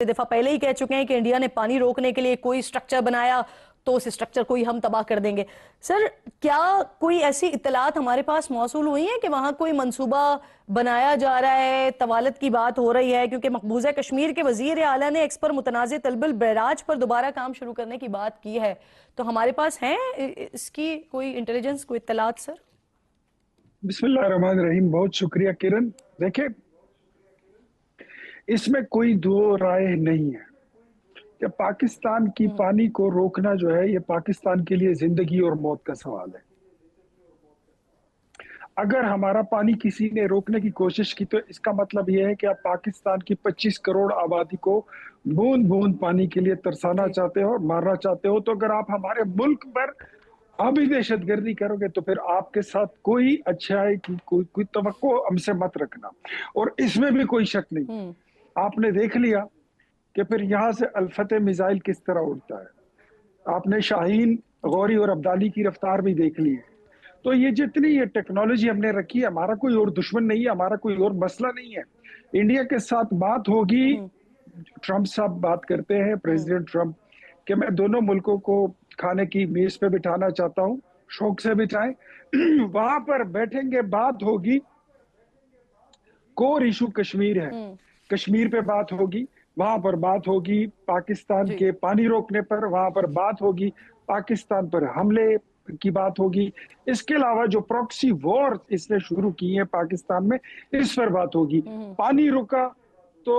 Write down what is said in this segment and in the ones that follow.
दफा पहले ही कह चुके हैं कि इंडिया ने पानी रोकने के लिए कोई स्ट्रक्चर बनाया तो उस स्ट्रक्चर को ही हम तबाह कर देंगे। सर, क्या कोई ऐसी इत्तलात हमारे पास मौसूल हुई है कि वहां कोई मंसूबा बनाया जा रहा है, तवालत की बात हो रही है? क्योंकि मकबूजा कश्मीर के वजीर आला ने एक्स पर मुतनाज़ तलबिल बैराज पर दोबारा काम शुरू करने की बात की है, तो हमारे पास है इसकी कोई इंटेलिजेंस, कोई इत्तलात? सर बिस्मिल्लाहिर्रहमानिर्रहीम। बहुत शुक्रिया किरण। देखिए, इसमें कोई दो राय नहीं है कि पाकिस्तान की पानी को रोकना जो है, ये पाकिस्तान के लिए जिंदगी और मौत का सवाल है। अगर हमारा पानी किसी ने रोकने की कोशिश की तो इसका मतलब यह है कि आप पाकिस्तान की 25 करोड़ आबादी को बूंद बूंद पानी के लिए तरसाना चाहते हो और मारना चाहते हो। तो अगर आप हमारे मुल्क पर अभी दहशतगर्दी करोगे तो फिर आपके साथ कोई अच्छाई की कोई तवक्को हमसे मत रखना, और इसमें भी कोई शक नहीं। आपने देख लिया कि फिर यहाँ से अल्फते मिसाइल किस तरह उड़ता है। आपने शाहीन, गौरी और अब्दाली की रफ्तार भी देख ली है। तो ये जितनी ये टेक्नोलॉजी हमने रखी है, हमारा कोई और दुश्मन नहीं है, हमारा कोई और मसला नहीं है। इंडिया के साथ बात होगी, ट्रंप साहब बात करते हैं, प्रेसिडेंट ट्रंप, कि मैं दोनों मुल्कों को खाने की मेज पे बिठाना चाहता हूं, शौक से बिठाएं। वहां पर बैठेंगे, बात होगी। कोर इशू कश्मीर है, कश्मीर पे बात होगी, वहां पर बात होगी पाकिस्तान के पानी रोकने पर, वहां पर बात होगी पाकिस्तान पर हमले की बात होगी। इसके अलावा जो प्रॉक्सी वॉर इसने शुरू की है पाकिस्तान में, इस पर बात होगी। पानी रुका तो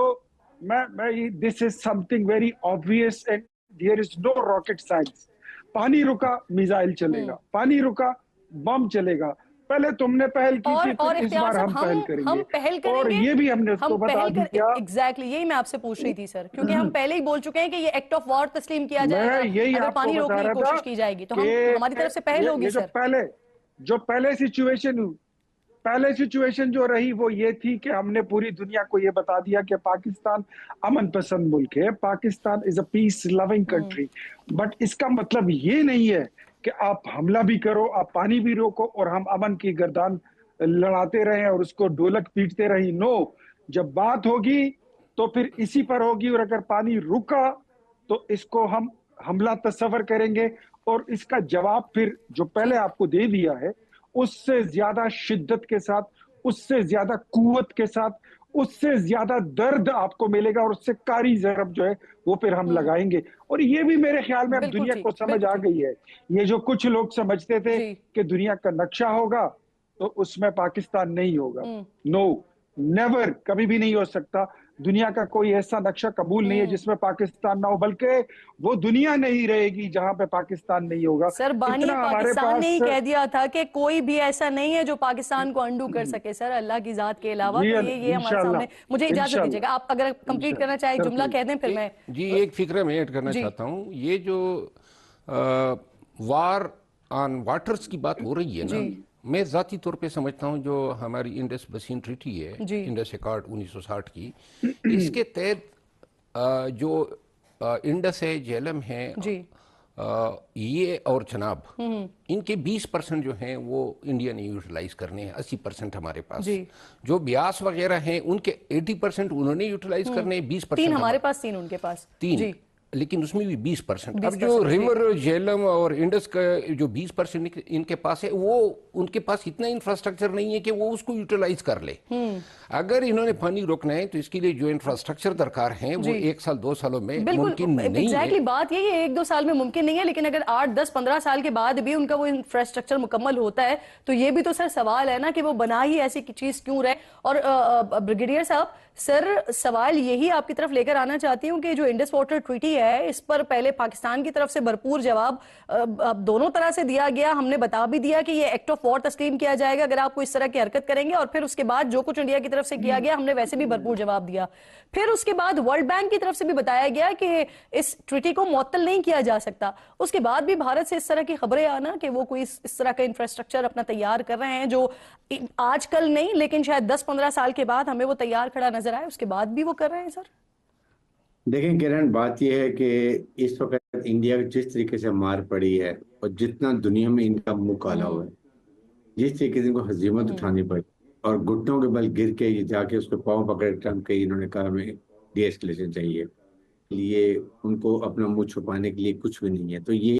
मैं this is something very obvious and there is no rocket science. पानी रुका मिसाइल चलेगा, पानी रुका बम चलेगा। पहले तुमने पहल की थी, तो इस बार हम पहल करेंगे। हम पहल करेंगे और ये भी हमने उसको बता दिया। एग्जैक्टली यही मैं आपसे पूछ रही थी सर, क्योंकि हम पहले ही बोल चुके हैं कि ये एक्ट ऑफ वॉर तस्लीम किया जाएगा अगर पानी रोकने की कोशिश की जाएगी, तो हम हमारी तरफ से पहल होगी। सर, पहले सिचुएशन जो रही वो ये थी कि हमने पूरी दुनिया को ये बता दिया कि पाकिस्तान अमन पसंद मुल्क है, Pakistan is a peace loving country. But इसका मतलब ये नहीं है कि आप हमला भी करो, आप पानी भी रोको और हम अमन की गर्दान लड़ाते रहें और उसको ढोलक पीटते रहें। नो, जब बात होगी तो फिर इसी पर होगी, और अगर पानी रुका तो इसको हम हमला तस्वर करेंगे, और इसका जवाब फिर जो पहले आपको दे दिया है उससे ज्यादा शिद्दत के साथ, उससे ज्यादा कुव्वत के साथ, उससे ज्यादा दर्द आपको मिलेगा, और उससे कारी जरब जो है वो फिर हम लगाएंगे। और ये भी मेरे ख्याल में अब दुनिया को समझ आ गई है। ये जो कुछ लोग समझते थे कि दुनिया का नक्शा होगा तो उसमें पाकिस्तान नहीं होगा, नो, नेवर, कभी भी नहीं हो सकता। दुनिया का कोई ऐसा नक्शा कबूल नहीं है जिसमें पाकिस्तान ना हो, बल्कि वो दुनिया नहीं रहेगी जहां पे पाकिस्तान नहीं होगा। सर, बानी पाकिस्तान ने ही कह दिया था कि कोई भी ऐसा नहीं है जो पाकिस्तान को अंडू कर सके सर, अल्लाह की जात के अलावा। तो ये हमारे सामने। मुझे इजाजत दीजिएगा, आप अगर कंप्लीट करना चाहे जुमला कह दें, फिर मैं जी एक फिक्र मैं ऐड करना चाहता हूँ। ये जो वार ऑन वाटर्स की बात हो रही है ना, मैं ज़ाती तौर पे समझता हूँ जो हमारी इंडस बसीन ट्रीटी है, इंडस अकॉर्ड 1960 की, इसके तहत जो इंडस है, झेलम है, ये और चनाब, इनके 20% जो हैं वो इंडिया ने यूटिलाइज करने हैं, 80% हमारे पास। जो ब्यास वगैरह हैं उनके 80% उन्होंने यूटिलाइज करने हैं, 20% हमारे पास, 3 उनके पास, 3, लेकिन उसमें भी 20%। अब जो रिवर झेलम और इंडस का जो 20% इनके पास है, वो उनके पास इतना इंफ्रास्ट्रक्चर नहीं है कि वो उसको यूटिलाइज कर ले। अगर इन्होंने पानी रोकना है तो इसके लिए जो इंफ्रास्ट्रक्चर दरकार है वो 1 साल 2 सालों में मुमकिन नहीं है। एग्जैक्टली बात यही है, 1-2 साल में मुमकिन नहीं है, लेकिन अगर 8, 10, 15 साल के बाद भी उनका वो इंफ्रास्ट्रक्चर मुकम्मल होता है तो ये भी तो सर सवाल है ना कि वो बना ही ऐसी चीज क्यों रहे। और ब्रिगेडियर साहब, सर सवाल यही आपकी तरफ लेकर आना चाहती हूँ कि जो इंडस वाटर ट्रीटी है, इस पर पहले पाकिस्तान की तरफ से भरपूर जवाब दोनों तरह से दिया गया। हमने बता भी दिया कि ये एक्ट ऑफ वॉर तस्लीम किया जाएगा अगर आप कोई इस तरह की हरकत करेंगे, और फिर उसके बाद जो कुछ इंडिया की तरफ से किया गया हमने वैसे भी भरपूर जवाब दिया। फिर उसके बाद वर्ल्ड बैंक की तरफ से भी बताया गया कि इस ट्रीटी को मुअत्तल नहीं किया जा सकता। उसके बाद भी भारत से इस तरह की खबरें आना कि वो कोई इस तरह का इंफ्रास्ट्रक्चर अपना तैयार कर रहे हैं जो आजकल नहीं, लेकिन शायद 10-15 साल के बाद हमें वो तैयार खड़ा नजर आए, उसके बाद भी वो कर रहे हैं। सर देखें किरण, बात यह है कि इस वक्त इंडिया को जिस तरीके से मार पड़ी है और जितना दुनिया में इनका मुंह काला हुआ है, जिस तरीके से इनको हजीमत उठानी पड़ी और घुटनों के बल गिर के ये जाके उसको पाँव पकड़ ट्रम्प के इन्होंने कहा हमें डीएस्केलेशन चाहिए, लिए, उनको अपना मुंह छुपाने के लिए कुछ भी नहीं है। तो ये